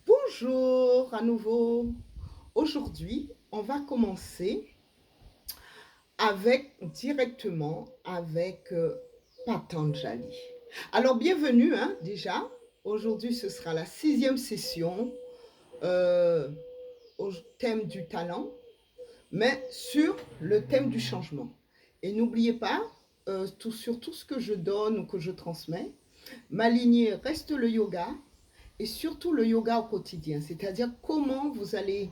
Bonjour à nouveau. Aujourd'hui, on va commencer directement avec Patanjali. Alors, bienvenue déjà. Aujourd'hui, ce sera la sixième session euh, au thème du talent, mais sur le thème du changement. Et n'oubliez pas, sur tout ce que je donne ou que je transmets, ma lignée reste le yoga et surtout le yoga au quotidien, c'est-à-dire comment vous allez,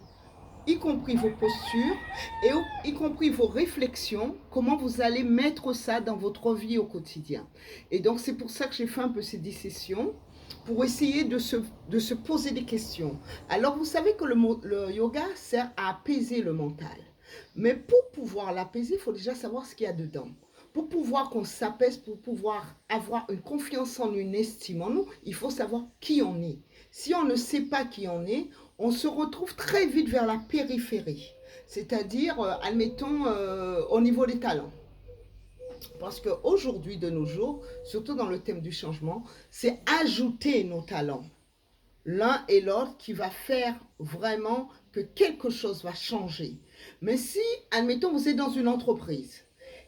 y compris vos postures et y compris vos réflexions, comment vous allez mettre ça dans votre vie au quotidien. Et donc c'est pour ça que j'ai fait un peu ces 10 sessions, pour essayer de se poser des questions. Alors vous savez que le yoga sert à apaiser le mental. Mais pour pouvoir l'apaiser, il faut déjà savoir ce qu'il y a dedans. Pour pouvoir qu'on s'apaise, pour pouvoir avoir une confiance en nous, une estime en nous, il faut savoir qui on est. Si on ne sait pas qui on est, on se retrouve très vite vers la périphérie. C'est-à-dire, admettons, au niveau des talents. Parce qu'aujourd'hui, de nos jours, surtout dans le thème du changement, c'est ajouter nos talents, l'un et l'autre, qui va faire vraiment que quelque chose va changer. Mais si, admettons, vous êtes dans une entreprise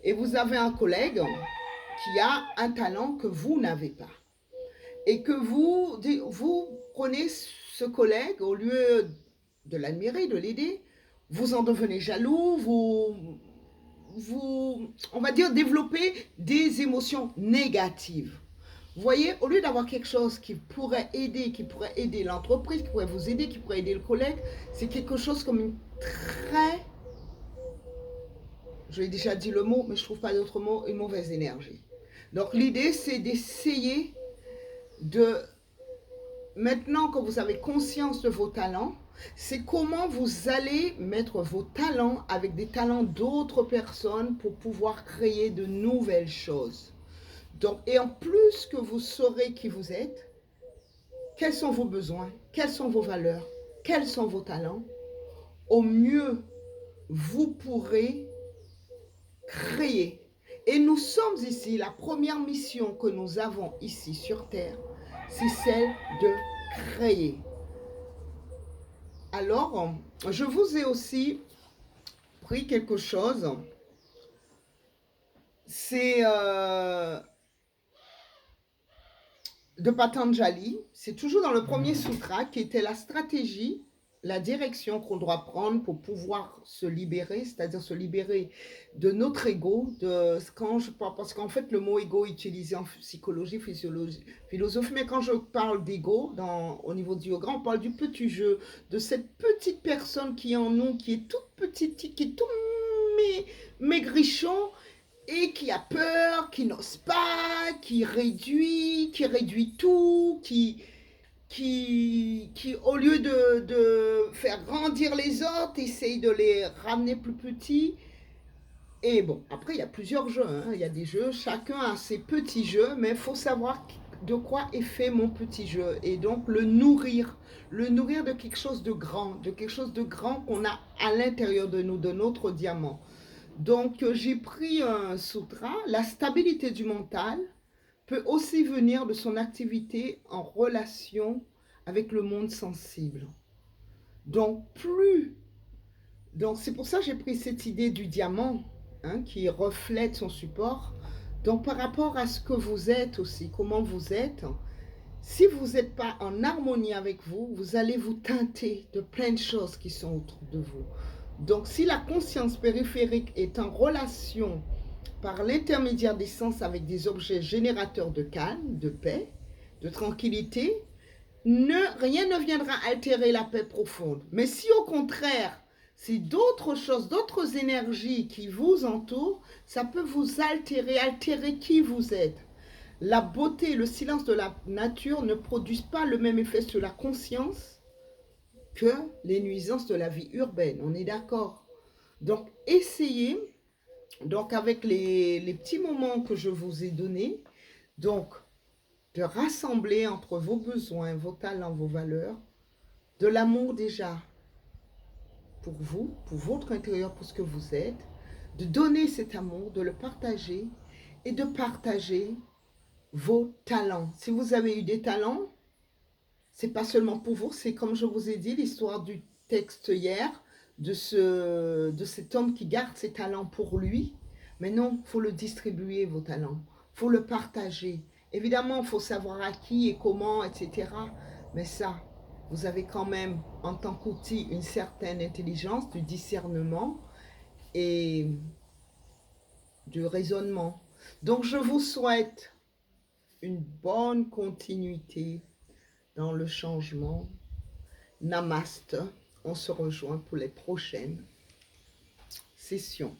et vous avez un collègue qui a un talent que vous n'avez pas, et que vous prenez ce collègue, au lieu de l'admirer, de l'aider, vous en devenez jaloux, on va dire, développer des émotions négatives. Vous voyez, au lieu d'avoir quelque chose qui pourrait aider l'entreprise, qui pourrait vous aider, qui pourrait aider le collègue, c'est quelque chose comme une très, je l'ai déjà dit le mot, mais je ne trouve pas d'autre mot, une mauvaise énergie. Donc l'idée, c'est d'essayer de, maintenant que vous avez conscience de vos talents, c'est comment vous allez mettre vos talents avec des talents d'autres personnes pour pouvoir créer de nouvelles choses. Donc, et en plus que vous saurez qui vous êtes, quels sont vos besoins, quelles sont vos valeurs, quels sont vos talents, au mieux vous pourrez créer. Et nous sommes ici, la première mission que nous avons ici sur Terre, c'est celle de créer. Alors, je vous ai aussi pris quelque chose. C'est de Patanjali. C'est toujours dans le premier sutra qui était la stratégie, la direction qu'on doit prendre pour pouvoir se libérer, c'est-à-dire se libérer de notre ego, parce qu'en fait le mot ego est utilisé en psychologie, philosophie, mais quand je parle d'ego au niveau du yoga, on parle du petit jeu, de cette petite personne qui est en nous, qui est toute petite, qui est tout maigrichon, et qui a peur, qui n'ose pas, qui réduit tout, qui au lieu de faire grandir les autres, essaye de les ramener plus petits. Et bon, après, il y a plusieurs jeux. Il y a des jeux, chacun a ses petits jeux, mais il faut savoir de quoi est fait mon petit jeu. Et donc, le nourrir de quelque chose de grand qu'on a à l'intérieur de nous, de notre diamant. Donc, j'ai pris un sutra, la stabilité du mental peut aussi venir de son activité en relation avec le monde sensible. Donc, donc c'est pour ça que j'ai pris cette idée du diamant, qui reflète son support. Donc, par rapport à ce que vous êtes aussi, comment vous êtes, si vous n'êtes pas en harmonie avec vous, vous allez vous teinter de plein de choses qui sont autour de vous. Donc, si la conscience périphérique est en relation par l'intermédiaire des sens avec des objets générateurs de calme, de paix, de tranquillité, rien ne viendra altérer la paix profonde. Mais si au contraire, c'est d'autres choses, d'autres énergies qui vous entourent, ça peut vous altérer qui vous êtes. La beauté et le silence de la nature ne produisent pas le même effet sur la conscience que les nuisances de la vie urbaine. On est d'accord? Donc, essayez, donc avec les petits moments que je vous ai donnés, donc de rassembler entre vos besoins, vos talents, vos valeurs, de l'amour déjà pour vous, pour votre intérieur, pour ce que vous êtes, de donner cet amour, de le partager et de partager vos talents. Si vous avez eu des talents, c'est pas seulement pour vous, c'est comme je vous ai dit, l'histoire du texte hier, de cet homme qui garde ses talents pour lui. Mais non, il faut le distribuer, vos talents. Il faut le partager. Évidemment, il faut savoir à qui et comment, etc. Mais ça, vous avez quand même, en tant qu'outil, une certaine intelligence, du discernement et du raisonnement. Donc, je vous souhaite une bonne continuité dans le changement. Namaste. On se rejoint pour les prochaines sessions.